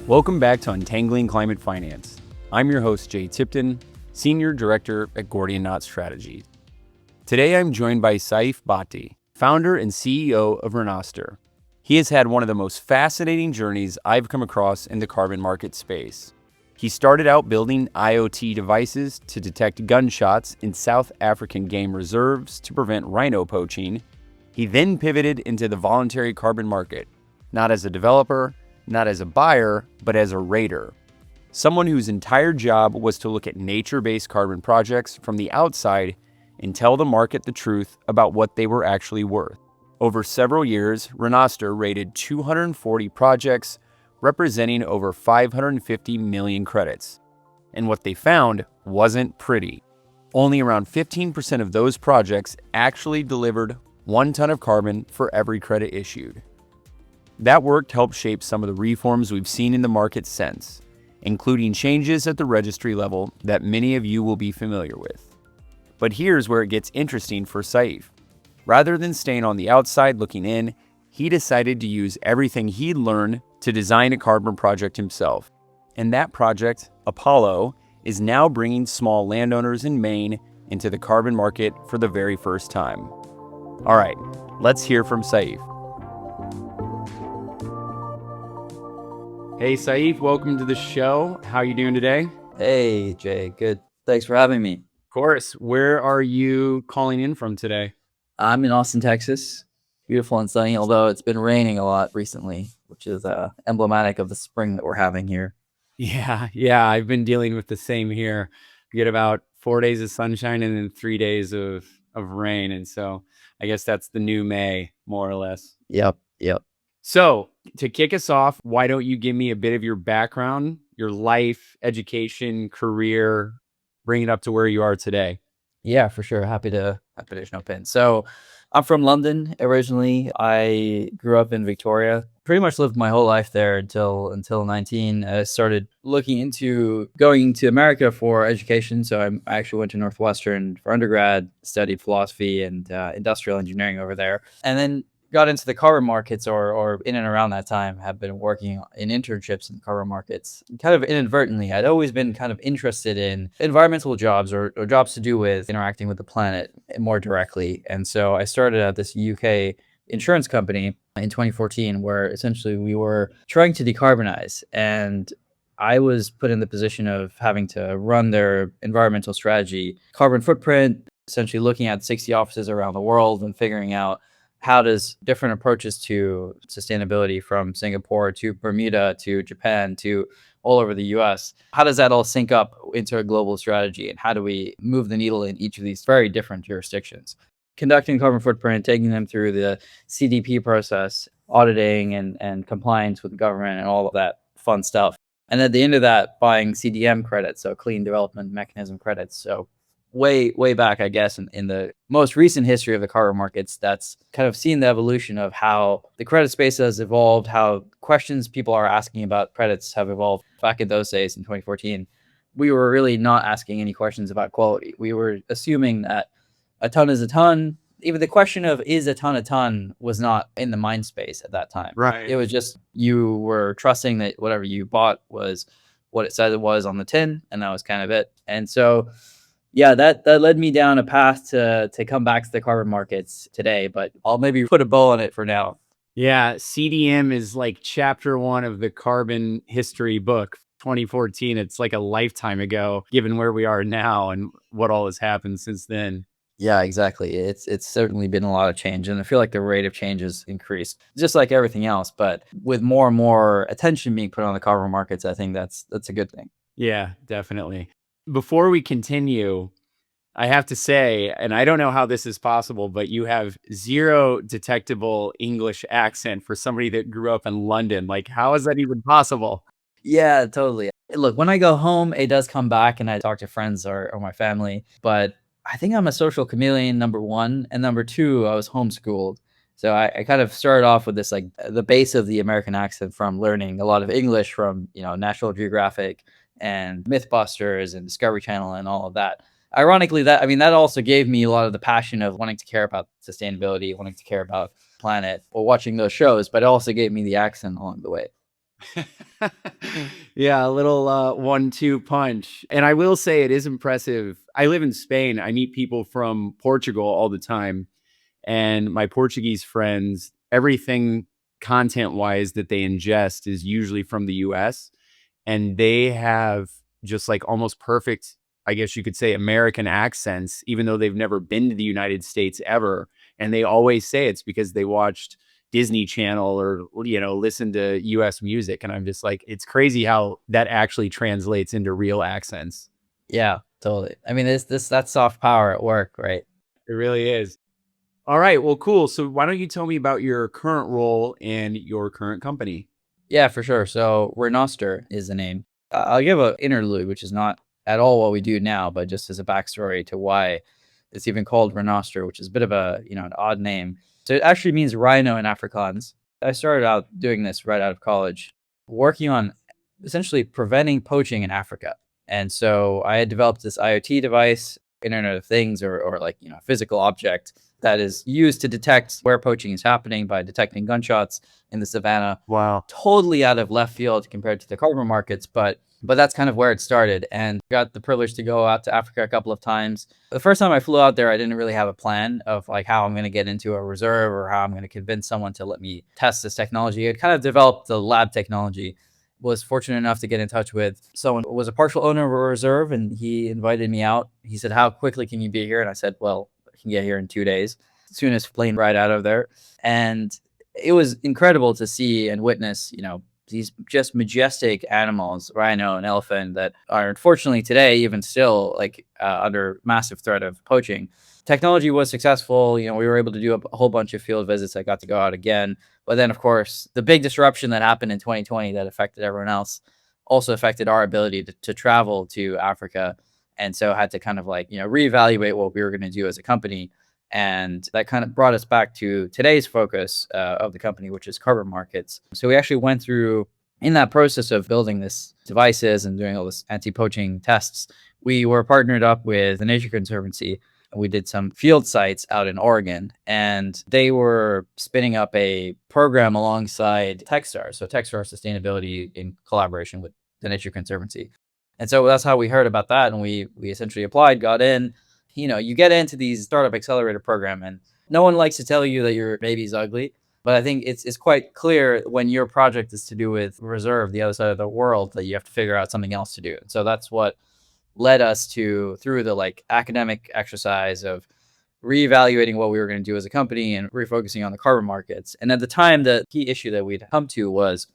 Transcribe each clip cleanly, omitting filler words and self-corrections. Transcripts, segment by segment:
Welcome back to Untangling Climate Finance. I'm your host, Jay Tipton, Senior Director at Gordian Strategy. Today, I'm joined by Saif Bhatti, founder and CEO of Renoster. He has had one of the most fascinating journeys I've come across in the carbon market space. He started out building IoT devices to detect gunshots in South African game reserves to prevent rhino poaching. He then pivoted into the voluntary carbon market, not as a developer, not as a buyer, but as a rater. Someone whose entire job was to look at nature-based carbon projects from the outside and tell the market the truth about what they were actually worth. Over several years, Renoster rated 240 projects, representing over 550 million credits. And what they found wasn't pretty. Only around 15% of those projects actually delivered 1 ton of carbon for every credit issued. That work helped shape some of the reforms we've seen in the market since, including changes at the registry level that many of you will be familiar with. But here's where it gets interesting for Saif. Rather than staying on the outside looking in, he decided to use everything he'd learned to design a carbon project himself. And that project, Apollo, is now bringing small landowners in Maine into the carbon market for the very first time. All right, let's hear from Saif. Hey, Saif, welcome to the show. How are you doing today? Hey, Jay. Good. Thanks for having me. Of course. Where are you calling in from today? I'm in Austin, Texas. Beautiful and sunny, although it's been raining a lot recently, which is emblematic of the spring that we're having here. Yeah. I've been dealing with the same here. We get about 4 days of sunshine and then 3 days of rain. And so I guess that's the new May, more or less. Yep. So to kick us off, why don't you give me a bit of your background, your life, education, career, bring it up to where you are today? Yeah, for sure. Happy to jump in. So I'm from London originally. I grew up in Victoria. Pretty much lived my whole life there until 19. I started looking into going to America for education. So I actually went to Northwestern for undergrad, studied philosophy and industrial engineering over there, and then got into the carbon markets or in and around that time have been working in internships in carbon markets kind of inadvertently. I'd always been kind of interested in environmental jobs or jobs to do with interacting with the planet more directly. And so I started at this UK insurance company in 2014 where essentially we were trying to decarbonize, and I was put in the position of having to run their environmental strategy, carbon footprint, essentially looking at 60 offices around the world and figuring out how does different approaches to sustainability from Singapore to Bermuda to Japan to all over the US, how does that all sync up into a global strategy? And how do we move the needle in each of these very different jurisdictions? Conducting carbon footprint, taking them through the CDP process, auditing and compliance with the government and all of that fun stuff. And at the end of that, buying CDM credits, so clean development mechanism credits. So way back, I guess, in the most recent history of the carbon markets, that's kind of seen the evolution of how the credit space has evolved, how questions people are asking about credits have evolved. Back in those days in 2014, we were really not asking any questions about quality. We were assuming that a ton is a ton. Even the question of is a ton was not in the mind space at that time. Right. It was just you were trusting that whatever you bought was what it said it was on the tin, and that was kind of it. And so yeah, that led me down a path to come back to the carbon markets today, but I'll maybe put a bow on it for now. Yeah, CDM is like chapter 1 of the carbon history book, 2014. It's like a lifetime ago, given where we are now and what all has happened since then. Yeah, exactly. It's certainly been a lot of change, and I feel like the rate of change has increased, just like everything else. But with more and more attention being put on the carbon markets, I think that's a good thing. Yeah, definitely. Before we continue, I have to say, and I don't know how this is possible, but you have zero detectable English accent for somebody that grew up in London. Like, how is that even possible? Yeah, totally. Look, when I go home, it does come back and I talk to friends or my family, but I think I'm a social chameleon, number one. And number two, I was homeschooled. So I kind of started off with this, like the base of the American accent from learning a lot of English from, National Geographic and Mythbusters and Discovery Channel and all of that. Ironically, that also gave me a lot of the passion of wanting to care about sustainability, wanting to care about planet, or watching those shows, but it also gave me the accent along the way. Yeah, a little 1-2 punch. And I will say it is impressive. I live in Spain. I meet people from Portugal all the time. And my Portuguese friends, everything content wise that they ingest is usually from the US. And they have just like almost perfect, I guess you could say, American accents, even though they've never been to the United States ever. And they always say it's because they watched Disney Channel or, listen to US music. And I'm just like, it's crazy how that actually translates into real accents. Yeah, totally. I mean, that's soft power at work, right? It really is. All right. Well, cool. So why don't you tell me about your current role in your current company? Yeah, for sure. So Renoster is the name. I'll give an interlude, which is not at all what we do now, but just as a backstory to why it's even called Renoster, which is a bit of an odd name. So it actually means rhino in Afrikaans. I started out doing this right out of college, working on essentially preventing poaching in Africa. And so I had developed this IoT device, Internet of Things, or like, a physical object that is used to detect where poaching is happening by detecting gunshots in the savannah. Wow. Totally out of left field compared to the carbon markets, but that's kind of where it started. And got the privilege to go out to Africa a couple of times. The first time I flew out there, I didn't really have a plan of like how I'm going to get into a reserve or how I'm going to convince someone to let me test this technology. It kind of developed the lab technology. Was fortunate enough to get in touch with someone who was a partial owner of a reserve, and he invited me out. He said, "How quickly can you be here?" And I said, "Well, I can get here in 2 days." Soonest plane ride out of there. And it was incredible to see and witness, these just majestic animals, rhino and elephant, that are unfortunately today even still like under massive threat of poaching. Technology was successful. We were able to do a whole bunch of field visits. I got to go out again. But then, of course, the big disruption that happened in 2020 that affected everyone else also affected our ability to travel to Africa. And so had to kind of like, reevaluate what we were going to do as a company. And that kind of brought us back to today's focus of the company, which is carbon markets. So we actually went through, in that process of building this devices and doing all this anti-poaching tests, we were partnered up with the Nature Conservancy. We did some field sites out in Oregon, and they were spinning up a program alongside Techstars. So Techstars Sustainability in collaboration with the Nature Conservancy. And so that's how we heard about that. And we essentially applied, got in. You get into these startup accelerator program, and no one likes to tell you that your baby's ugly. But I think it's quite clear when your project is to do with reserve, the other side of the world, that you have to figure out something else to do. And so that's what led us to, through the like academic exercise of reevaluating what we were going to do as a company and refocusing on the carbon markets. And at the time, the key issue that we'd come to was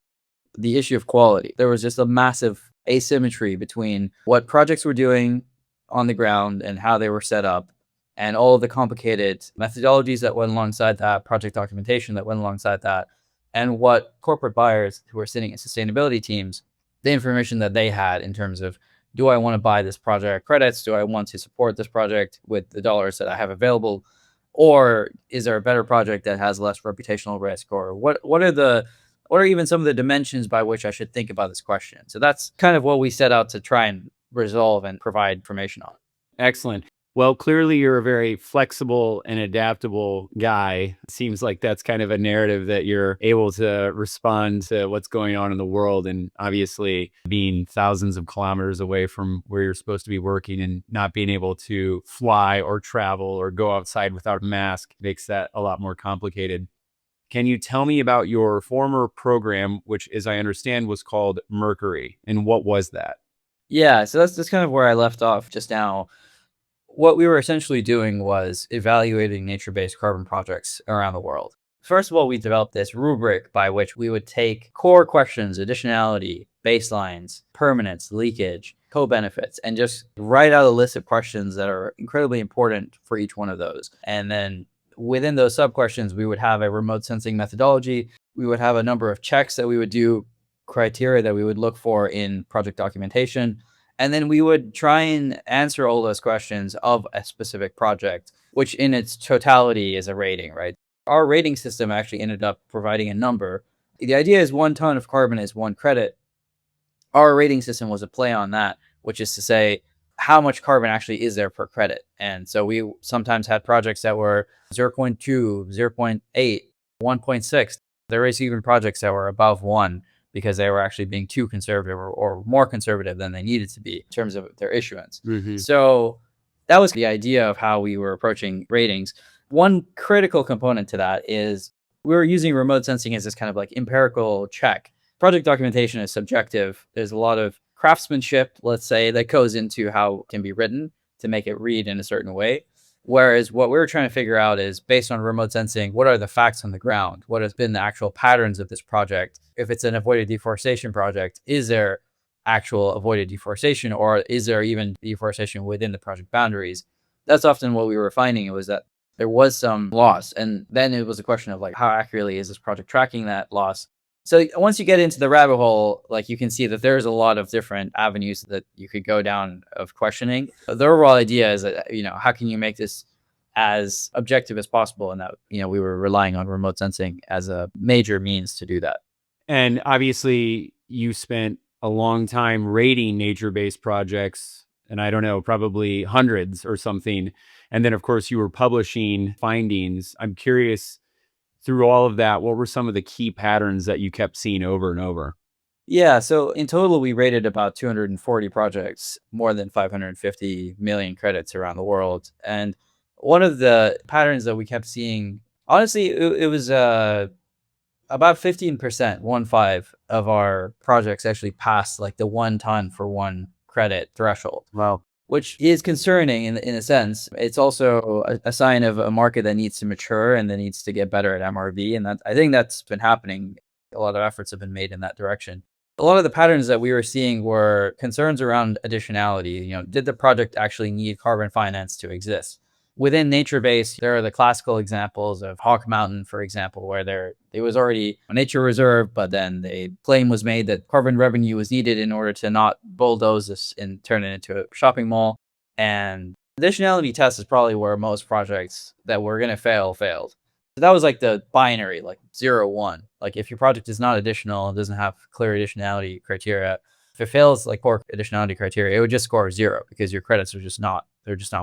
the issue of quality. There was just a massive asymmetry between what projects were doing on the ground and how they were set up, and all of the complicated methodologies that went alongside that, project documentation that went alongside that, and what corporate buyers who were sitting in sustainability teams, the information that they had in terms of, do I want to buy this project credits? Do I want to support this project with the dollars that I have available? Or is there a better project that has less reputational risk? Or what are even some of the dimensions by which I should think about this question? So that's kind of what we set out to try and resolve and provide information on. Excellent. Well, clearly you're a very flexible and adaptable guy. It seems like that's kind of a narrative that you're able to respond to what's going on in the world. And obviously, being thousands of kilometers away from where you're supposed to be working and not being able to fly or travel or go outside without a mask makes that a lot more complicated. Can you tell me about your former program, which, as I understand, was called Mercury? And what was that? Yeah, so that's kind of where I left off just now. What we were essentially doing was evaluating nature-based carbon projects around the world. First of all, we developed this rubric by which we would take core questions, additionality, baselines, permanence, leakage, co-benefits, and just write out a list of questions that are incredibly important for each one of those. And then within those sub-questions, we would have a remote sensing methodology. We would have a number of checks that we would do, criteria that we would look for in project documentation. And then we would try and answer all those questions of a specific project, which in its totality is a rating, right? Our rating system actually ended up providing a number. The idea is 1 ton of carbon is 1 credit. Our rating system was a play on that, which is to say, how much carbon actually is there per credit? And so we sometimes had projects that were 0.2, 0.8, 1.6. There was even projects that were above 1. because they were actually being too conservative or more conservative than they needed to be in terms of their issuance. So that was the idea of how we were approaching ratings. One critical component to that is we were using remote sensing as this kind of like empirical check. Project documentation is subjective. There's a lot of craftsmanship, let's say, that goes into how it can be written to make it read in a certain way. Whereas what we're trying to figure out is, based on remote sensing, what are the facts on the ground? What has been the actual patterns of this project? If it's an avoided deforestation project, is there actual avoided deforestation, or is there even deforestation within the project boundaries? That's often what we were finding, was that there was some loss. And then it was a question of like, how accurately is this project tracking that loss? So once you get into the rabbit hole, like, you can see that there's a lot of different avenues that you could go down of questioning. The overall idea is that, how can you make this as objective as possible? And that, we were relying on remote sensing as a major means to do that. And obviously you spent a long time rating nature-based projects, and I don't know, probably hundreds or something. And then of course you were publishing findings. I'm curious, through all of that, what were some of the key patterns that you kept seeing over and over? Yeah, so in total, we rated about 240 projects, more than 550 million credits around the world. And one of the patterns that we kept seeing, honestly, it was about 15%, 1.5 of our projects actually passed like the 1 ton for 1 credit threshold. Wow. Which is concerning in a sense. It's also a sign of a market that needs to mature and that needs to get better at MRV. And I think that's been happening. A lot of efforts have been made in that direction. A lot of the patterns that we were seeing were concerns around additionality. Did the project actually need carbon finance to exist? Within nature-based, there are the classical examples of Hawk Mountain, for example, where it was already a nature reserve, but then the claim was made that carbon revenue was needed in order to not bulldoze this and turn it into a shopping mall. And additionality test is probably where most projects that were going to failed. So that was like the binary, like 0, 1. Like, if your project is not additional, it doesn't have clear additionality criteria. If it fails like core additionality criteria, it would just score 0 because your credits are just not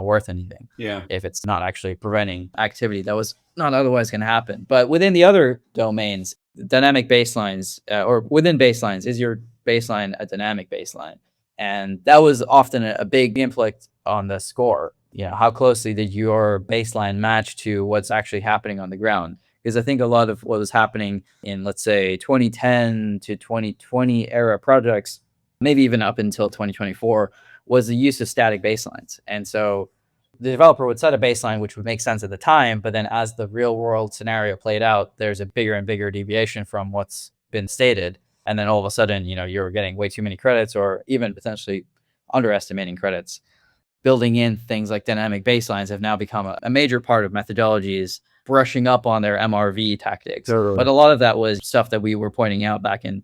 worth anything. Yeah. If it's not actually preventing activity that was not otherwise going to happen. But within the other domains, dynamic baselines, or within baselines, is your baseline a dynamic baseline? And that was often a big inflict on the score. How closely did your baseline match to what's actually happening on the ground? Because I think a lot of what was happening in, let's say, 2010 to 2020 era projects, maybe even up until 2024, was the use of static baselines. And so the developer would set a baseline, which would make sense at the time, but then as the real world scenario played out, there's a bigger and bigger deviation from what's been stated. And then all of a sudden, you're getting way too many credits, or even potentially underestimating credits. Building in things like dynamic baselines have now become a major part of methodologies brushing up on their MRV tactics. Totally. But a lot of that was stuff that we were pointing out back in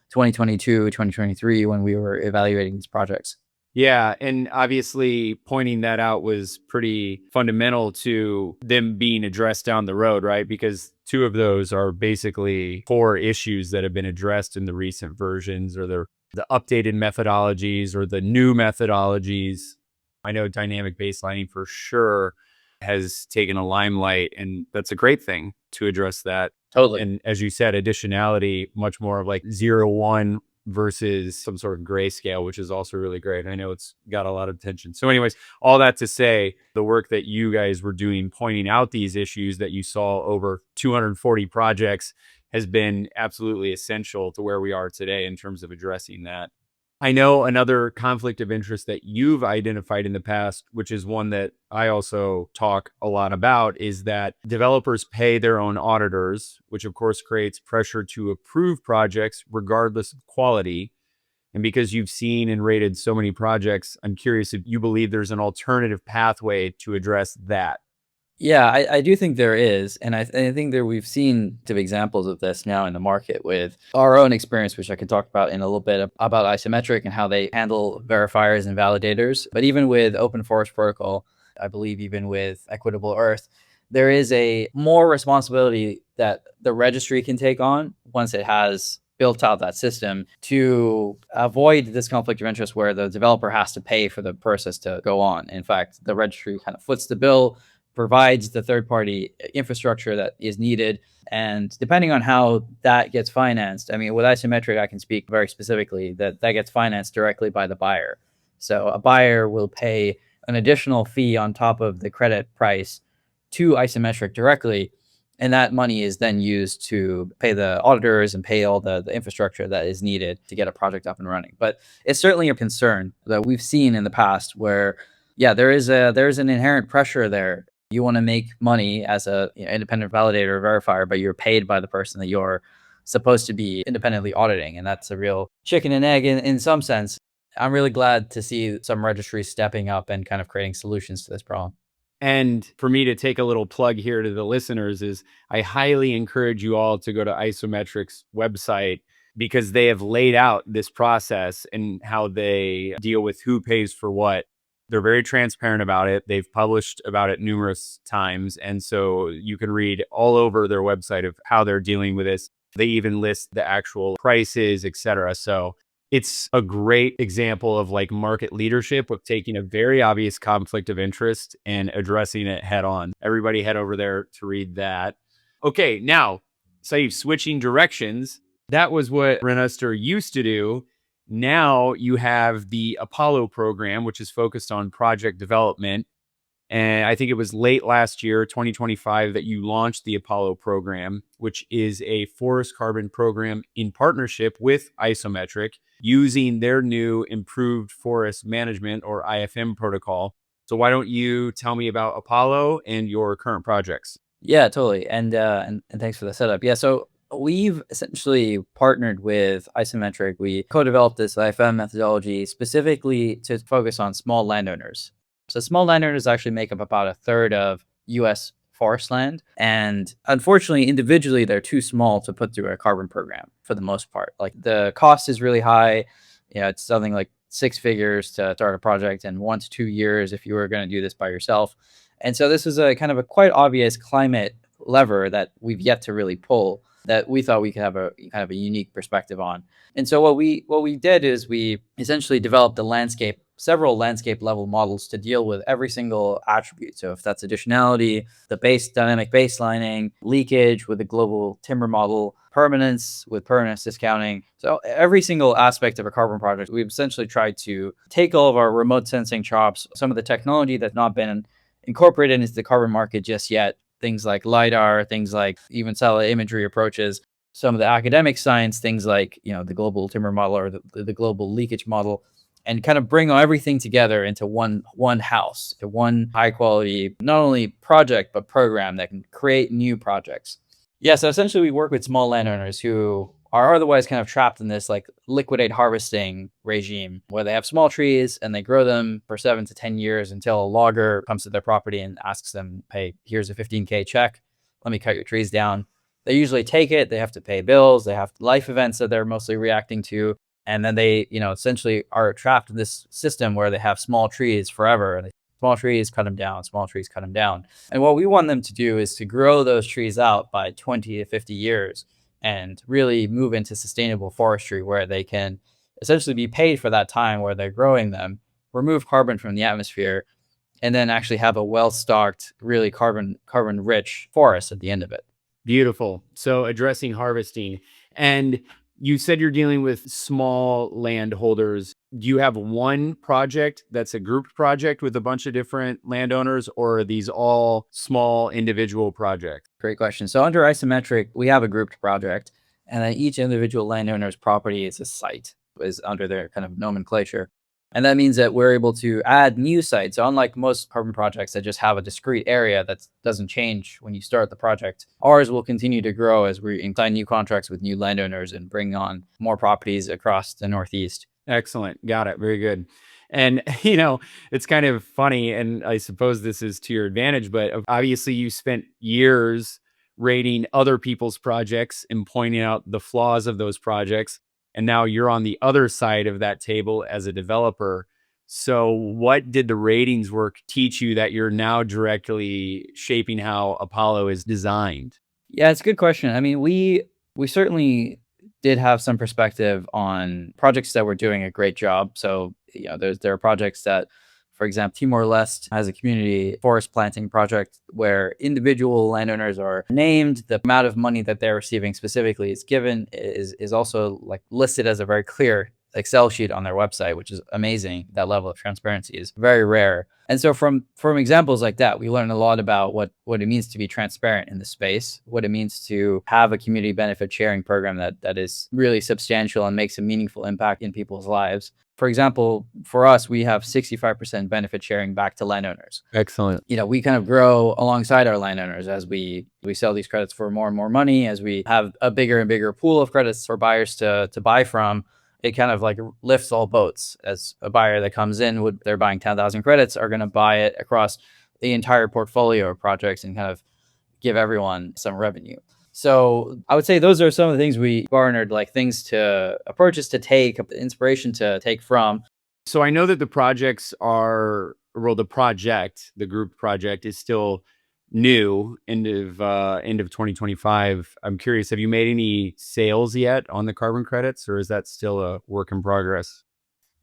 2022, 2023, when we were evaluating these projects. Yeah. And obviously pointing that out was pretty fundamental to them being addressed down the road, right? Because 2 of those are basically core issues that have been addressed in the recent versions, or the updated methodologies or the new methodologies. I know dynamic baselining for sure has taken a limelight, and that's a great thing to address that. Totally. And as you said, additionality, much more of like 0, 1 versus some sort of grayscale, which is also really great. I know it's got a lot of attention. So anyways, all that to say, the work that you guys were doing, pointing out these issues that you saw over 240 projects, has been absolutely essential to where we are today in terms of addressing that. I know another conflict of interest that you've identified in the past, which is one that I also talk a lot about, is that developers pay their own auditors, which of course creates pressure to approve projects regardless of quality. And because you've seen and rated so many projects, I'm curious if you believe there's an alternative pathway to address that. Yeah, I do think there is. And I think that we've seen some examples of this now in the market with our own experience, which I could talk about in a little bit, about Isometric and how they handle verifiers and validators. But even with Open Forest Protocol, I believe even with Equitable Earth, there is a more responsibility that the registry can take on once it has built out that system, to avoid this conflict of interest where the developer has to pay for the process to go on. In fact, the registry kind of foots the bill provides the third-party infrastructure that is needed. And depending on how that gets financed, I mean, with isometric, I can speak very specifically that gets financed directly by the buyer. So a buyer will pay an additional fee on top of the credit price to isometric directly. And that money is then used to pay the auditors and pay all the infrastructure that is needed to get a project up and running. But it's certainly a concern that we've seen in the past where, yeah, there's an inherent pressure there. You want to make money as a independent validator or verifier, but you're paid by the person that you're supposed to be independently auditing. And that's a real chicken and egg in some sense. I'm really glad to see some registries stepping up and kind of creating solutions to this problem. And for me to take a little plug here to the listeners is I highly encourage you all to go to Isometric's website because they have laid out this process and how they deal with who pays for what. They're very transparent about it. They've published about it numerous times. And so you can read all over their website of how they're dealing with this. They even list the actual prices, et cetera. So it's a great example of like market leadership with taking a very obvious conflict of interest and addressing it head on. Everybody head over there to read that. Okay, now, Saif, switching directions. That was what Renoster used to do. Now you have the Apollo program, which is focused on project development. And I think it was late last year, 2025, that you launched the Apollo program, which is a forest carbon program in partnership with Isometric using their new improved forest management or IFM protocol. So why don't you tell me about Apollo and your current projects? Yeah, totally. And thanks for the setup. Yeah, so we've essentially partnered with Isometric. We co-developed this IFM methodology specifically to focus on small landowners. So small landowners actually make up about a third of US forest land. And unfortunately, individually, they're too small to put through a carbon program for the most part. Like the cost is really high. It's something like 6 figures to start a project and 1 to 2 years if you were going to do this by yourself. And so this is a kind of a quite obvious climate lever that we've yet to really pull that we thought we could have a kind of a unique perspective on. And so what we did is we essentially developed several landscape level models to deal with every single attribute. So if that's additionality, the dynamic baselining, leakage with the global timber model, permanence with permanence discounting. So every single aspect of a carbon project, we've essentially tried to take all of our remote sensing chops, some of the technology that's not been incorporated into the carbon market just yet, things like LiDAR, things like even satellite imagery approaches, some of the academic science, things like, the global timber model or the global leakage model, and kind of bring everything together into one house, to one high quality, not only project, but program that can create new projects. Yeah, so essentially we work with small landowners who are otherwise kind of trapped in this like liquidate harvesting regime where they have small trees and they grow them for 7 to 10 years until a logger comes to their property and asks them, hey, here's a 15K check. Let me cut your trees down. They usually take it. They have to pay bills. They have life events that they're mostly reacting to. And then they, essentially are trapped in this system where they have small trees forever. And small trees, cut them down, small trees, cut them down. And what we want them to do is to grow those trees out by 20 to 50 years and really move into sustainable forestry where they can essentially be paid for that time where they're growing them, remove carbon from the atmosphere, and then actually have a well-stocked, really carbon-rich forest at the end of it. Beautiful. So addressing harvesting. And you said you're dealing with small landholders. Do you have one project that's a grouped project with a bunch of different landowners, or are these all small individual projects? Great question. So under Isometric, we have a grouped project, and then each individual landowner's property is a site, is under their kind of nomenclature. And that means that we're able to add new sites. So unlike most carbon projects that just have a discrete area that doesn't change when you start the project, ours will continue to grow as we sign new contracts with new landowners and bring on more properties across the Northeast. Excellent. Got it. Very good. And, it's kind of funny, and I suppose this is to your advantage, but obviously you spent years rating other people's projects and pointing out the flaws of those projects. And now you're on the other side of that table as a developer. So what did the ratings work teach you that you're now directly shaping how Apollo is designed? Yeah, it's a good question. I mean, we certainly did have some perspective on projects that were doing a great job. So, there are projects that For example, Timor-Leste has a community forest planting project where individual landowners are named. The amount of money that they're receiving specifically is given is also like listed as a very clear Excel sheet on their website, which is amazing. That level of transparency is very rare. And so from examples like that, we learn a lot about what it means to be transparent in the space, what it means to have a community benefit sharing program that is really substantial and makes a meaningful impact in people's lives. For example, for us, we have 65% benefit sharing back to landowners. Excellent. We kind of grow alongside our landowners as we sell these credits for more and more money, as we have a bigger and bigger pool of credits for buyers to buy from. It kind of like lifts all boats. As a buyer that comes in, they're buying 10,000 credits, are going to buy it across the entire portfolio of projects and kind of give everyone some revenue. So I would say those are some of the things we garnered, like approaches to take, inspiration to take from. So I know that the projects are, well, the group project is still new, end of 2025. I'm curious, have you made any sales yet on the carbon credits, or is that still a work in progress?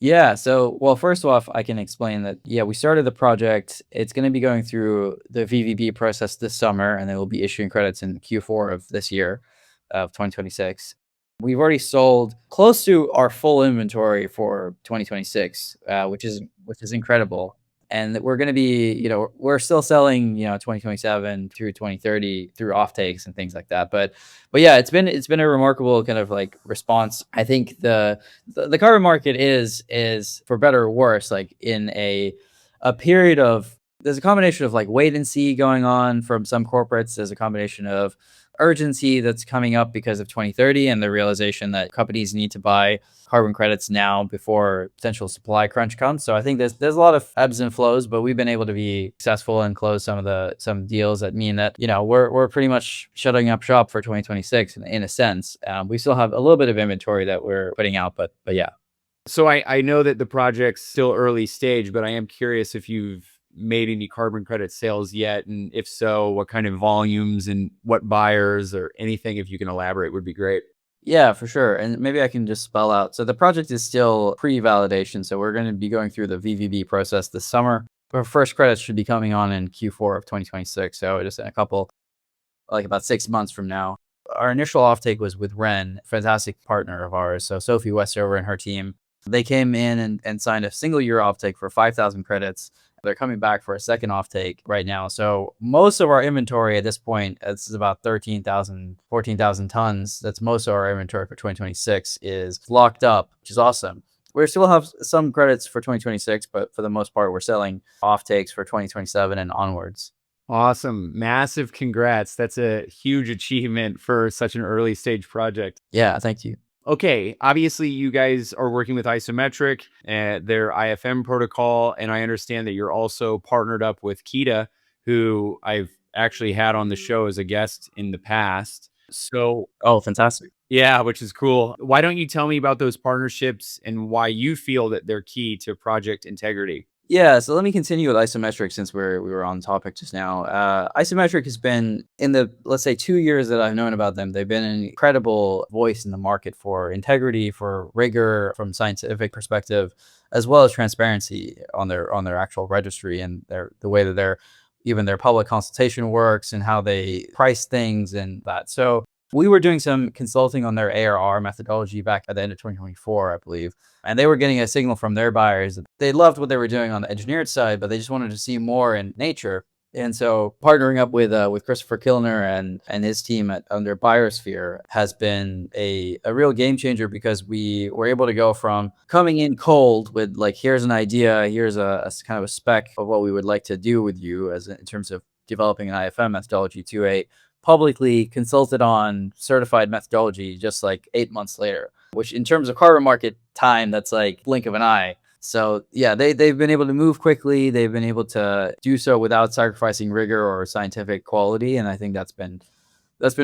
Yeah. So, well, first off, I can explain that, yeah, we started the project. It's going to be going through the VVB process this summer, and then we'll be issuing credits in Q4 of this year of 2026. We've already sold close to our full inventory for 2026, which is incredible. And we're going to be, we're still selling, 2027 through 2030 through offtakes and things like that. But yeah, it's been a remarkable kind of like response. I think the carbon market is for better or worse, like in a period of, there's a combination of like wait and see going on from some corporates. There's a combination of urgency that's coming up because of 2030 and the realization that companies need to buy carbon credits now before potential supply crunch comes. So I think there's a lot of ebbs and flows, but we've been able to be successful and close some deals that mean that, we're pretty much shutting up shop for 2026 in a sense. We still have a little bit of inventory that we're putting out, but yeah. So I know that the project's still early stage, but I am curious if you've made any carbon credit sales yet, and if so, what kind of volumes and what buyers, or anything, if you can elaborate, would be great. Yeah, for sure. And maybe I can just spell out. So the project is still pre-validation. So we're going to be going through the VVB process this summer. Our first credits should be coming on in Q4 of 2026. So just in a couple, like about 6 months from now. Our initial offtake was with Ren, fantastic partner of ours. So Sophie Westover and her team, they came in and signed a single year offtake for 5,000 credits. They're coming back for a second offtake right now. So most of our inventory at this point, this is about 13,000, 14,000 tons. That's most of our inventory for 2026 is locked up, which is awesome. We still have some credits for 2026, but for the most part, we're selling offtakes for 2027 and onwards. Awesome. Massive congrats. That's a huge achievement for such an early stage project. Yeah, thank you. Okay, obviously you guys are working with Isometric, their IFM protocol, and I understand that you're also partnered up with Kita, who I've actually had on the show as a guest in the past. So, oh, fantastic. Yeah, which is cool. Why don't you tell me about those partnerships and why you feel that they're key to project integrity? Yeah, so let me continue with Isometric since we were on topic just now. Isometric has been, in the, let's say, 2 years that I've known about them, they've been an incredible voice in the market for integrity, for rigor from scientific perspective, as well as transparency on their actual registry and the way that their public consultation works and how they price things and that. So we were doing some consulting on their ARR methodology back at the end of 2024, I believe. And they were getting a signal from their buyers. They loved what they were doing on the engineered side, but they just wanted to see more in nature. And so partnering up with Christopher Kilner and his team under Biosphere has been a real game changer, because we were able to go from coming in cold with like, here's an idea, here's a kind of a spec of what we would like to do with you as in terms of developing an IFM methodology, to a publicly consulted on certified methodology just like 8 months later, which in terms of carbon market time, that's like blink of an eye. So yeah, they've been able to move quickly. They've been able to do so without sacrificing rigor or scientific quality. And I think that's been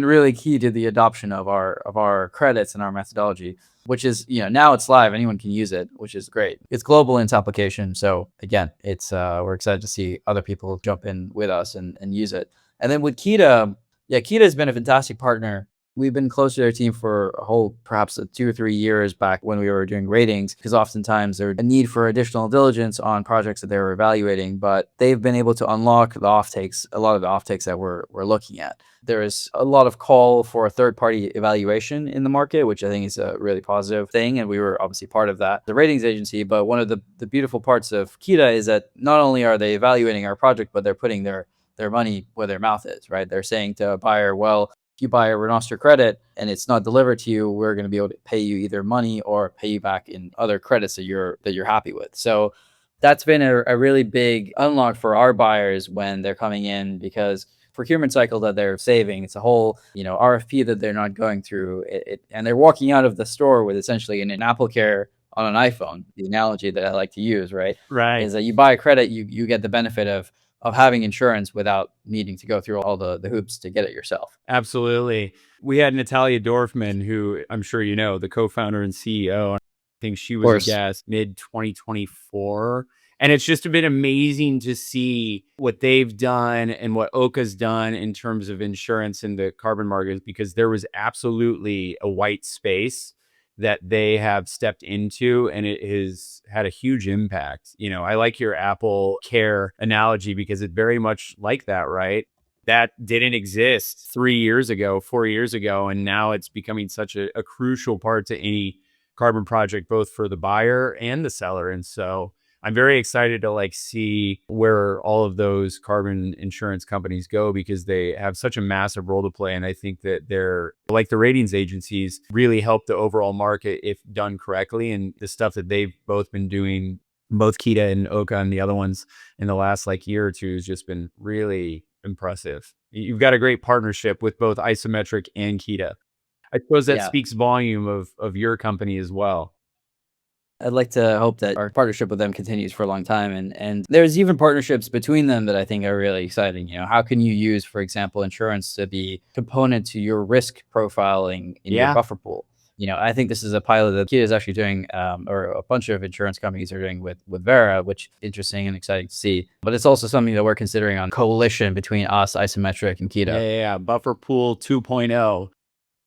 really key to the adoption of our credits and our methodology, which is, now it's live. Anyone can use it, which is great. It's global in its application. So again, it's we're excited to see other people jump in with us and use it. And then with Kita, yeah, Kita has been a fantastic partner. We've been close to their team for a whole, perhaps 2 or 3 years back when we were doing ratings, because oftentimes there's a need for additional diligence on projects that they were evaluating, but they've been able to unlock the offtakes, a lot of the offtakes that we're looking at. There is a lot of call for a third-party evaluation in the market, which I think is a really positive thing, and we were obviously part of that, the ratings agency. But one of the beautiful parts of Kita is that not only are they evaluating our project, but they're putting their money where their mouth is, right? They're saying to a buyer, well, if you buy a Renoster credit and it's not delivered to you, we're going to be able to pay you either money or pay you back in other credits that you're happy with. So that's been a really big unlock for our buyers when they're coming in, because procurement cycle that they're saving, it's a whole RFP that they're not going through and they're walking out of the store with essentially an Apple Care on an iPhone. The analogy that I like to use, right, Right. is that you buy a credit, you get the benefit of having insurance without needing to go through all the hoops to get it yourself. Absolutely. We had Natalia Dorfman, who I'm sure you know, the co-founder and CEO. I think she Of was a course. guest mid 2024. And it's just been amazing to see what they've done and what Oka's done in terms of insurance in the carbon markets, because there was absolutely a white space that they have stepped into, and it has had a huge impact. I like your Apple Care analogy because it's very much like that, right? That didn't exist 3 years ago, 4 years ago, and now it's becoming such a crucial part to any carbon project, both for the buyer and the seller. And so I'm very excited to see where all of those carbon insurance companies go, because they have such a massive role to play. And I think that they're like the ratings agencies really help the overall market if done correctly. And the stuff that they've both been doing, both Kita and Oka and the other ones, in the last year or two has just been really impressive. You've got a great partnership with both Isometric and Kita. I suppose that Yeah. speaks volume of your company as well. I'd like to hope that our partnership with them continues for a long time. And there's even partnerships between them that I think are really exciting. How can you use, for example, insurance to be component to your risk profiling in your Yeah. buffer pool? I think this is a pilot that Kia is actually doing, or a bunch of insurance companies are doing with Vera, which is interesting and exciting to see. But it's also something that we're considering on coalition between us, Isometric, and Yeah, Kita. yeah, yeah. Buffer Pool 2.0,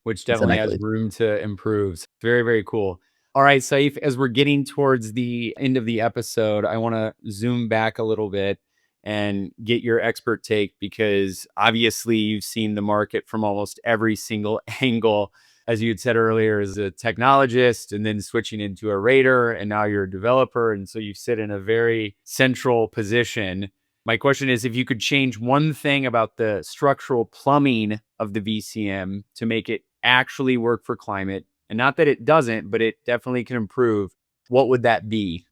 which definitely has Exactly. room to improve. Very, very cool. All right, Saif, as we're getting towards the end of the episode, I want to zoom back a little bit and get your expert take, because obviously you've seen the market from almost every single angle. As you had said earlier, as a technologist and then switching into a rater, and now you're a developer. And so you sit in a very central position. My question is, if you could change one thing about the structural plumbing of the VCM to make it actually work for climate, and not that it doesn't, but it definitely can improve, what would that be?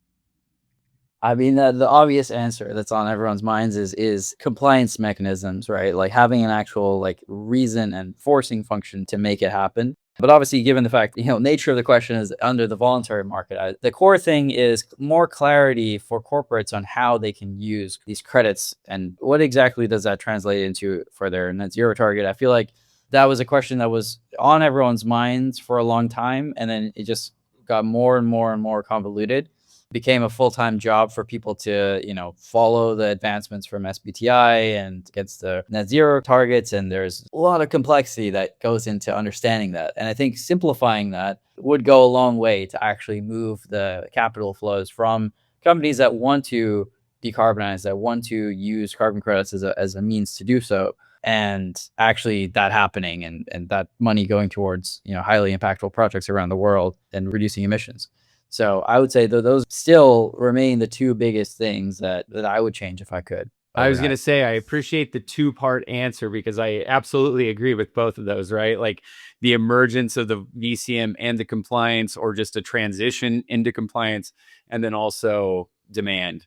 I mean, the obvious answer that's on everyone's minds is compliance mechanisms, right? Like having an actual reason and forcing function to make it happen. But obviously, given the fact, nature of the question is under the voluntary market, the core thing is more clarity for corporates on how they can use these credits and what exactly does that translate into for their net zero target. I feel like that was a question that was on everyone's minds for a long time, and then it just got more and more and more convoluted, became a full-time job for people to, follow the advancements from SBTI and against the net zero targets. And there's a lot of complexity that goes into understanding that. And I think simplifying that would go a long way to actually move the capital flows from companies that want to decarbonize, that want to use carbon credits as a means to do so, and actually that happening and that money going towards, highly impactful projects around the world and reducing emissions. So I would say that those still remain the two biggest things that I would change if I could I was going overnight. to say, I appreciate the two-part answer, because I absolutely agree with both of those, right? Like the emergence of the VCM and the compliance, or just a transition into compliance, and then also demand.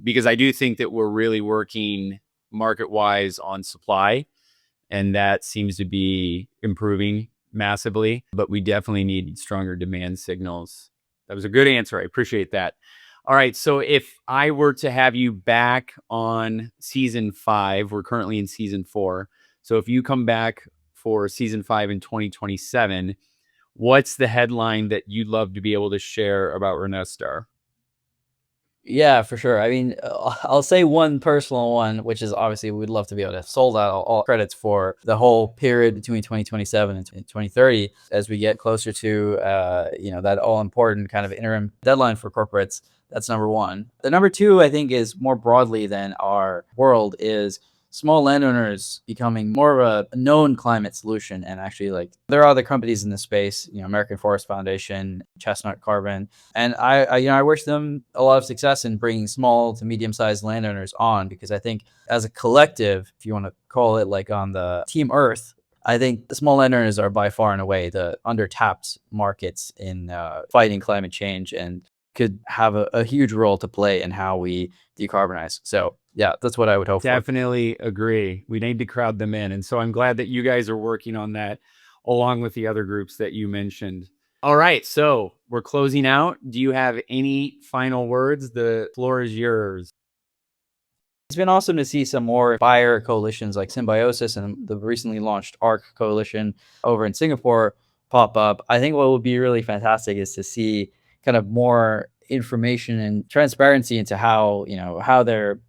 Because I do think that we're really working market-wise on supply, and that seems to be improving massively, but we definitely need stronger demand signals. That was a good answer. I appreciate that. All right. So if I were to have you back on season 5, we're currently in season 4. So if you come back for season 5 in 2027, what's the headline that you'd love to be able to share about Renoster? Yeah, for sure. I mean, I'll say one personal one, which is obviously we'd love to be able to have sold out all credits for the whole period between 2027 and 2030 as we get closer to, that all important kind of interim deadline for corporates. That's number one. The number two, I think, is more broadly than our world is small landowners becoming more of a known climate solution. And actually, like, there are other companies in this space, American Forest Foundation, Chestnut Carbon, and I wish them a lot of success in bringing small to medium-sized landowners on, because I think as a collective, if you want to call it like on the Team Earth, I think the small landowners are by far and away the undertapped markets in fighting climate change, and could have a huge role to play in how we decarbonize. So yeah, that's what I would hope for. Definitely agree. We need to crowd them in. And so I'm glad that you guys are working on that along with the other groups that you mentioned. All right. So we're closing out. Do you have any final words? The floor is yours. It's been awesome to see some more buyer coalitions like Symbiosis and the recently launched ARC coalition over in Singapore pop up. I think what would be really fantastic is to see kind of more information and transparency into how they're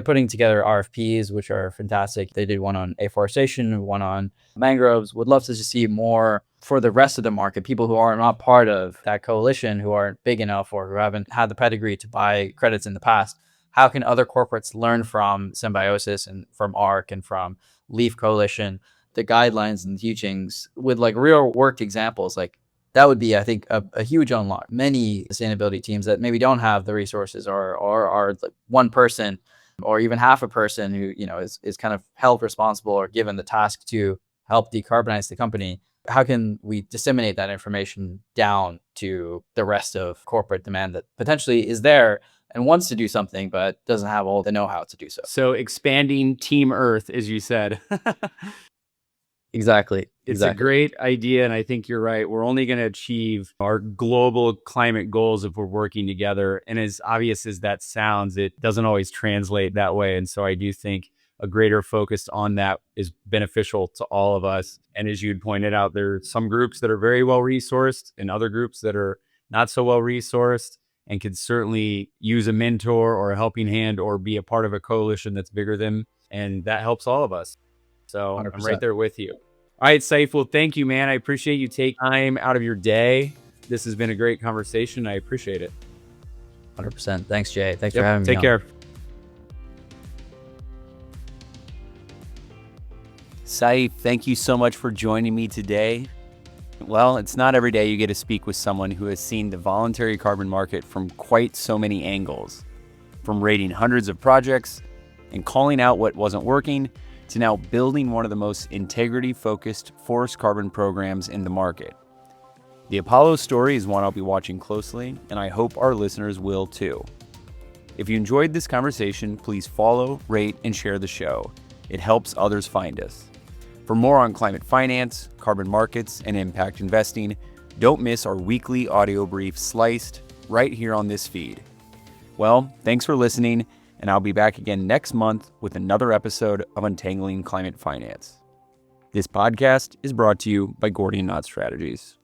putting together RFPs, which are fantastic. They did one on afforestation, one on mangroves. Would love to just see more for the rest of the market, people who are not part of that coalition, who aren't big enough or who haven't had the pedigree to buy credits in the past. How can other corporates learn from Symbiosis and from ARC and from Leaf Coalition, the guidelines and teachings with like real work examples? Like, that would be, I think, a huge unlock. Many sustainability teams that maybe don't have the resources or are like one person or even half a person who, is kind of held responsible or given the task to help decarbonize the company. How can we disseminate that information down to the rest of corporate demand that potentially is there and wants to do something, but doesn't have all the know-how to do so? So expanding Team Earth, as you said. Exactly. It's a great idea, and I think you're right. We're only going to achieve our global climate goals if we're working together. And as obvious as that sounds, it doesn't always translate that way. And so I do think a greater focus on that is beneficial to all of us. And as you'd pointed out, there are some groups that are very well resourced and other groups that are not so well resourced and could certainly use a mentor or a helping hand or be a part of a coalition that's bigger than, and that helps all of us. So 100%. I'm right there with you. All right, Saif. Well, thank you, man. I appreciate you taking time out of your day. This has been a great conversation. I appreciate it. 100%. Thanks, Jay. Thanks for having me. Take care. Saif, thank you so much for joining me today. Well, it's not every day you get to speak with someone who has seen the voluntary carbon market from quite so many angles, from rating hundreds of projects and calling out what wasn't working to now building one of the most integrity-focused forest carbon programs in the market. The Apollo story is one I'll be watching closely, and I hope our listeners will too. If you enjoyed this conversation, please follow, rate, and share the show. It helps others find us. For more on climate finance, carbon markets, and impact investing, don't miss our weekly audio brief sliced right here on this feed. Well, thanks for listening, and I'll be back again next month with another episode of Untangling Climate Finance. This podcast is brought to you by Gordian Strategies.